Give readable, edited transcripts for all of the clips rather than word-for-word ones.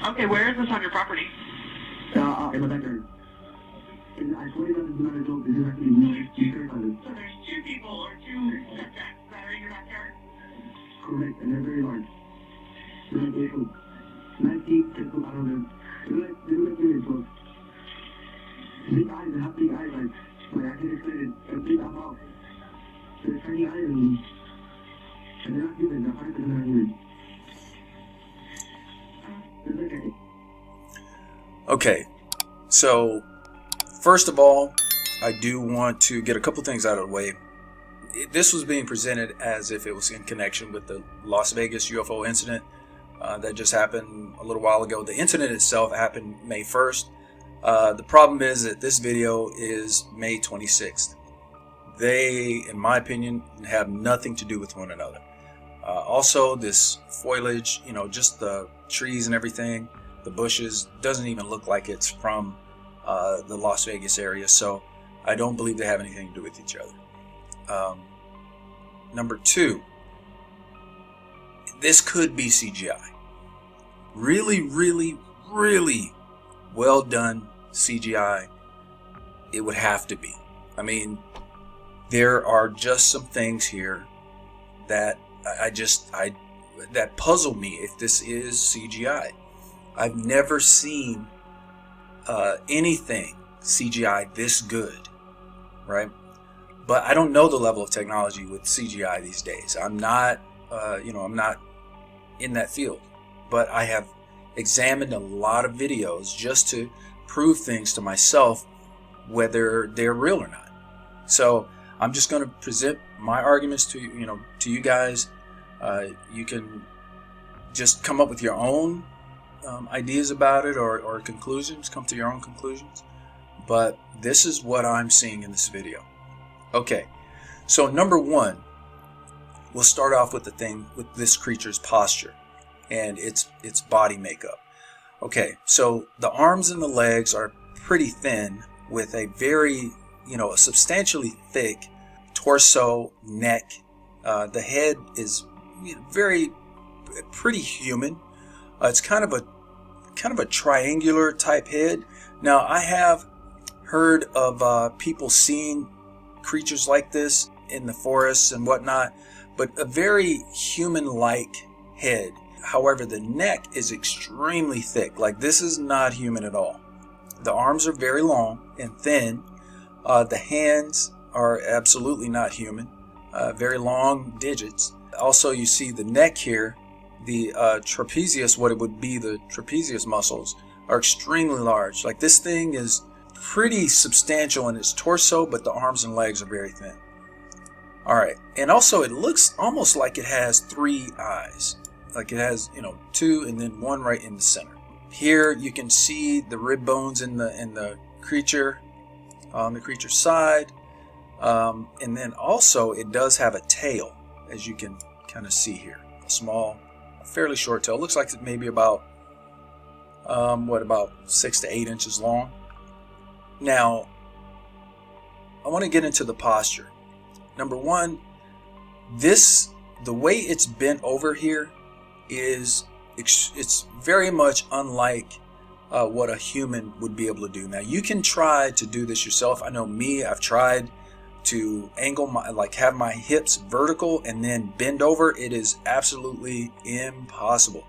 Okay, where is this on your property? In the backyard. And I swear that is not a joke. This is actually real. You heard about it. So there's two people or two subjects that are in your backyard? Correct, and they're very large. They're like 8 foot. 9 feet, 10 foot, I don't know. They're like really close. Big eyes, they have big eyes, like I can explain it. And big eyes. They're tiny eyes, and they're not human. They're 100% not human. They're like Okay, so first of all, I do want to get a couple things out of the way. This was being presented as if it was in connection with the Las Vegas UFO incident that just happened a little while ago. The incident itself happened May 1st. The problem is that this video is May 26th. They, in my opinion, have nothing to do with one another. Also, this foliage, just the trees and everything, the bushes, doesn't even look like it's from the Las Vegas area. So I don't believe they have anything to do with each other. Number two, this could be CGI. Really, really, really well done CGI. It would have to be. I mean, there are just some things here that that puzzle me if this is CGI. I've never seen anything CGI this good, right? But I don't know the level of technology with CGI these days. I'm not, I'm not in that field. But I have examined a lot of videos just to prove things to myself, whether they're real or not. So I'm just going to present my arguments to you guys. You can just come up with your own ideas about it or conclusions. Come to your own conclusions. But this is what I'm seeing in this video. Okay, so number one, we'll start off with with this creature's posture and its body makeup. Okay, so the arms and the legs are pretty thin with a very, a substantially thick torso, neck. The head is pretty human. It's kind of a triangular type head. Now, I have heard of people seeing creatures like this in the forests and whatnot, but a very human-like head. However, the neck is extremely thick. Like, this is not human at all. The arms are very long and thin. The hands are absolutely not human. Very long digits. Also, you see the neck here, the trapezius, what it would be the trapezius muscles, are extremely large. Like, this thing is pretty substantial in its torso, but the arms and legs are very thin. Alright, and also it looks almost like it has 3 eyes. Like it has, 2 and then 1 right in the center. Here you can see the rib bones in the creature, on the creature's side. And then also it does have a tail, as you can kind of see here. A small, fairly short tail. It looks like it may be about, about 6 to 8 inches long. Now, I want to get into the posture. Number one, the way it's bent over here it's very much unlike what a human would be able to do. Now, you can try to do this yourself. I know me, I've tried to angle have my hips vertical and then bend over. It is absolutely impossible.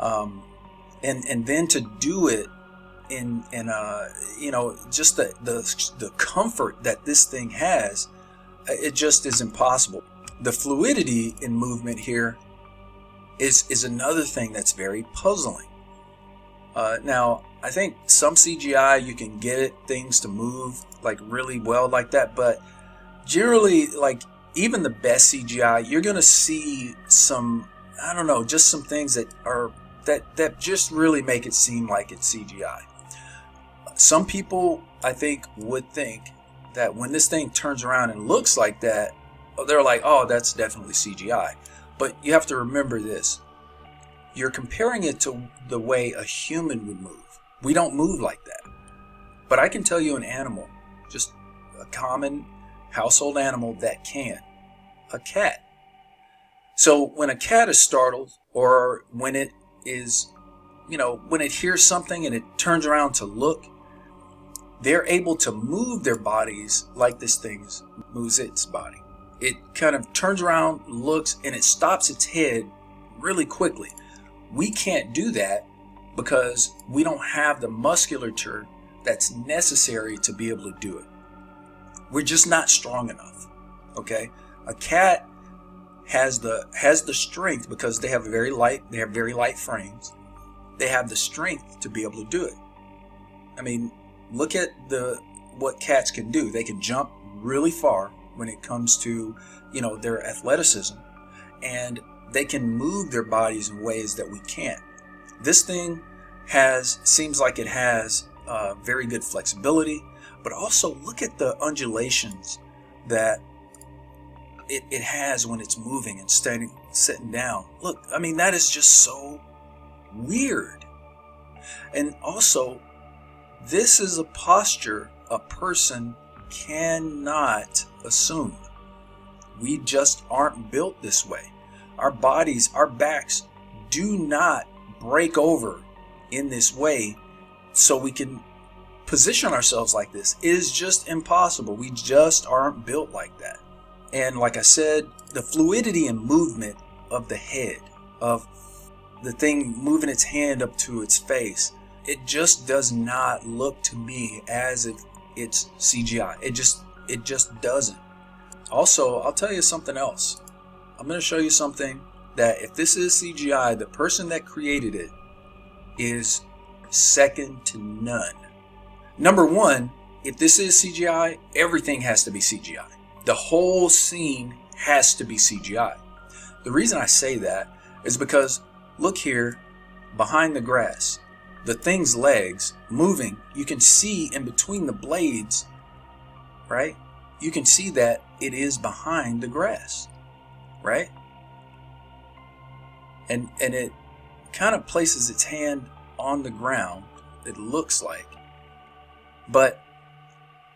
And then to do it in just the comfort that this thing has, it just is impossible. The fluidity in movement here is another thing that's very puzzling. Now, I think some CGI you can get things to move like really well like that, but generally, like even the best CGI, you're gonna see some, I don't know, just some things that just really make it seem like it's CGI. Some people, I think, would think that when this thing turns around and looks like that, they're like, oh, that's definitely CGI. But you have to remember this. You're comparing it to the way a human would move. We don't move like that. But I can tell you an animal, just a common household animal that can. A cat. So when a cat is startled, or when it is when it hears something and it turns around to look, they're able to move their bodies like this thing moves its body. It kind of turns around, looks, and it stops its head really quickly. We can't do that because we don't have the musculature that's necessary to be able to do it. We're just not strong enough. Okay? A cat has the strength because they have very light frames. They have the strength to be able to do it. I mean, look at what cats can do. They can jump really far when it comes to, their athleticism, and they can move their bodies in ways that we can't. This thing seems like it has very good flexibility, but also look at the undulations that it has when it's moving and sitting down. Look, I mean, that is just so weird. And also, this is a posture a person cannot assume. We just aren't built this way. Our bodies, our backs do not break over in this way so we can position ourselves like this. It is just impossible. We just aren't built like that. And like I said, the fluidity and movement of the head, of the thing moving its hand up to its face, it just does not look to me as if it's CGI. It just doesn't. Also, I'll tell you something else. I'm going to show you something that if this is CGI, the person that created it is second to none. Number one, if this is CGI, everything has to be CGI. The whole scene has to be CGI. The reason I say that is because look here behind the grass. The thing's legs moving, you can see in between the blades, right? You can see that it is behind the grass, right? And it kind of places its hand on the ground, it looks like. But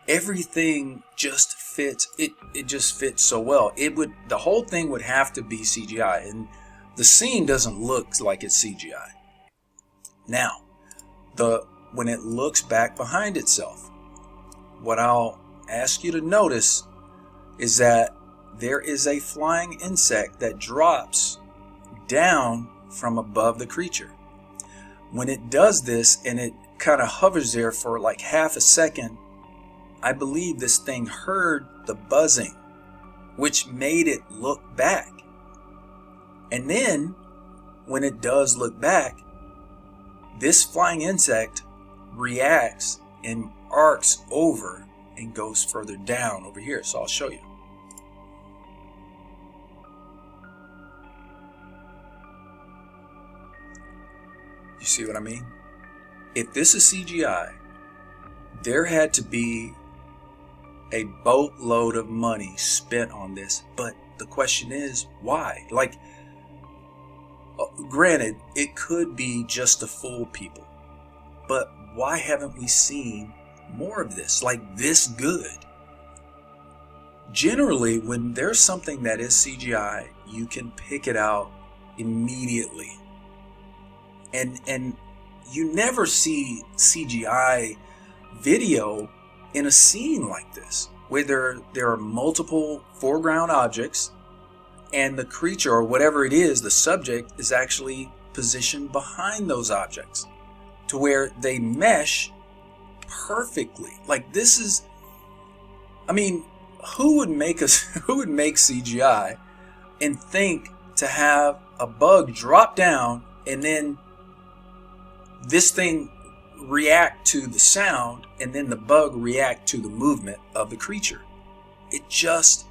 everything just fits, it just fits so well. The whole thing would have to be CGI, and the scene doesn't look like it's CGI. Now, when it looks back behind itself, what I'll ask you to notice is that there is a flying insect that drops down from above the creature. When it does this and it kind of hovers there for like half a second, I believe this thing heard the buzzing, which made it look back. And then when it does look back, this flying insect reacts and arcs over and goes further down over here. So I'll show you. You see what I mean? If this is CGI, there had to be a boatload of money spent on this. But the question is, why? Like, granted, it could be just to fool people. But why haven't we seen more of this? Like this good? Generally, when there's something that is CGI, you can pick it out immediately. And you never see CGI video in a scene like this, where there are multiple foreground objects and the creature or whatever it is, the subject, is actually positioned behind those objects to where they mesh perfectly. Like this is, I mean, who would make CGI and think to have a bug drop down and then this thing react to the sound and then the bug react to the movement of the creature? It just,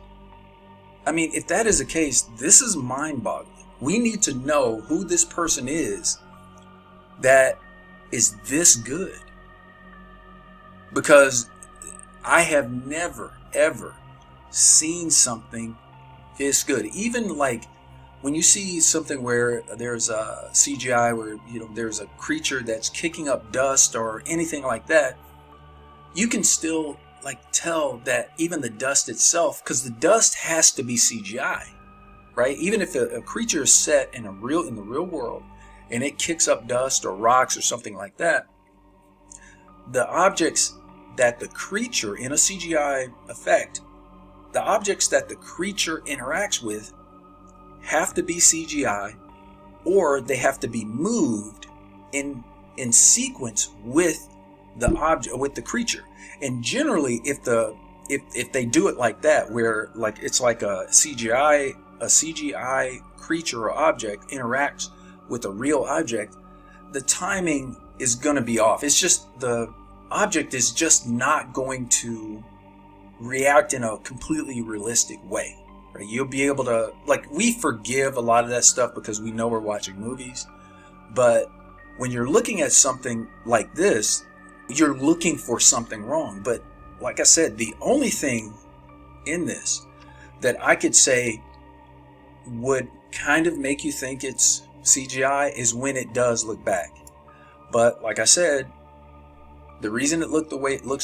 I mean, if that is the case, this is mind-boggling. We need to know who this person is that is this good. Because I have never, ever seen something this good. Even like when you see something where there's a CGI where, there's a creature that's kicking up dust or anything like that, you can still like tell that even the dust itself, because the dust has to be CGI, right? Even if a creature is set in the real world and it kicks up dust or rocks or something like that, the objects that the creature in a CGI effect, the objects that the creature interacts with have to be CGI, or they have to be moved in sequence with the object, with the creature. And generally, if they do it like that, where like it's like a CGI creature or object interacts with a real object, the timing is going to be off. It's just the object is just not going to react in a completely realistic way. Right? You'll be able to, like, we forgive a lot of that stuff because we know we're watching movies, but when you're looking at something like this, you're looking for something wrong. But like I said, the only thing in this that I could say would kind of make you think it's CGI is when it does look back. But like I said, the reason it looks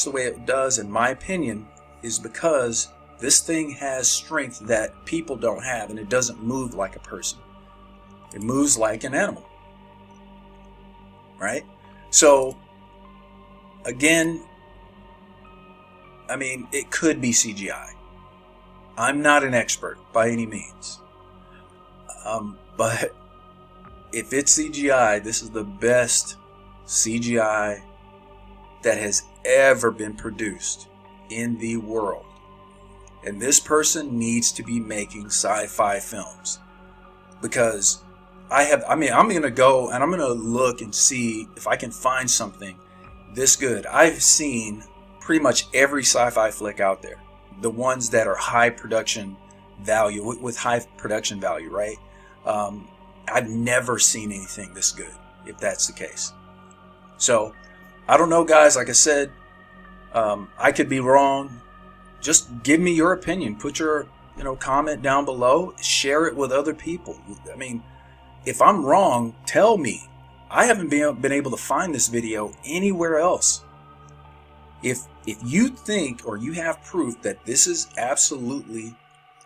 the way it does, in my opinion, is because this thing has strength that people don't have, and it doesn't move like a person. It moves like an animal. Right? So, again, I mean, it could be CGI. I'm not an expert by any means. But if it's CGI, this is the best CGI that has ever been produced in the world. And this person needs to be making sci-fi films, because I'm going to go and I'm going to look and see if I can find something this good. I've seen pretty much every sci-fi flick out there, the ones that are high production value, with high production value, right? I've never seen anything this good, if that's the case. So, I don't know, guys. Like I said, I could be wrong. Just give me your opinion. Put your, comment down below. Share it with other people. I mean, if I'm wrong, tell me. I haven't been able to find this video anywhere else. If you think, or you have proof that this is absolutely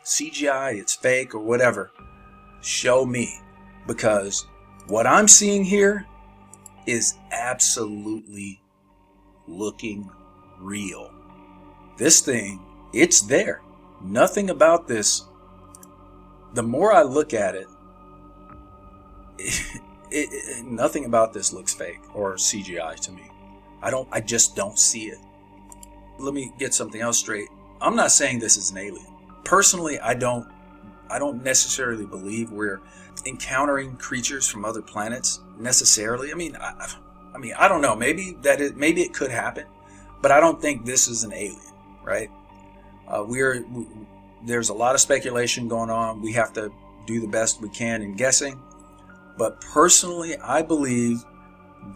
CGI, it's fake or whatever, show me. Because what I'm seeing here is absolutely looking real. This thing, it's there. Nothing about this, the more I look at it, nothing about this looks fake or CGI to me. I just don't see it. Let me get something else straight. I'm not saying this is an alien. Personally, I don't necessarily believe we're encountering creatures from other planets necessarily. I mean, I don't know. Maybe it could happen, but I don't think this is an alien, right? There's a lot of speculation going on. We have to do the best we can in guessing. But personally, I believe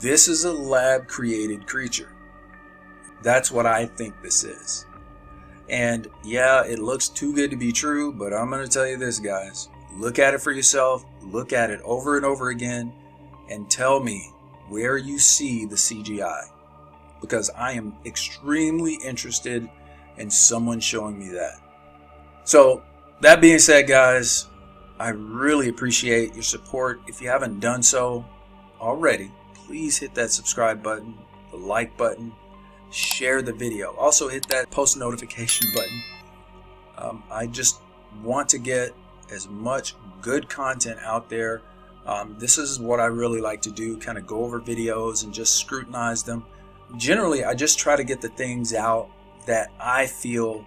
this is a lab-created creature. That's what I think this is. And yeah, it looks too good to be true, but I'm going to tell you this, guys. Look at it for yourself. Look at it over and over again and tell me where you see the CGI. Because I am extremely interested in someone showing me that. So, that being said, guys, I really appreciate your support. If you haven't done so already, please hit that subscribe button, the like button, share the video. Also hit that post notification button. I just want to get as much good content out there. This is what I really like to do, kind of go over videos and just scrutinize them. Generally, I just try to get the things out that I feel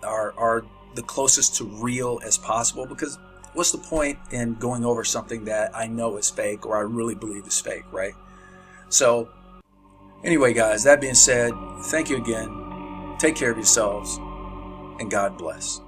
are the closest to real as possible, because what's the point in going over something that I know is fake or I really believe is fake, right? So anyway, guys, that being said, thank you again. Take care of yourselves, and God bless.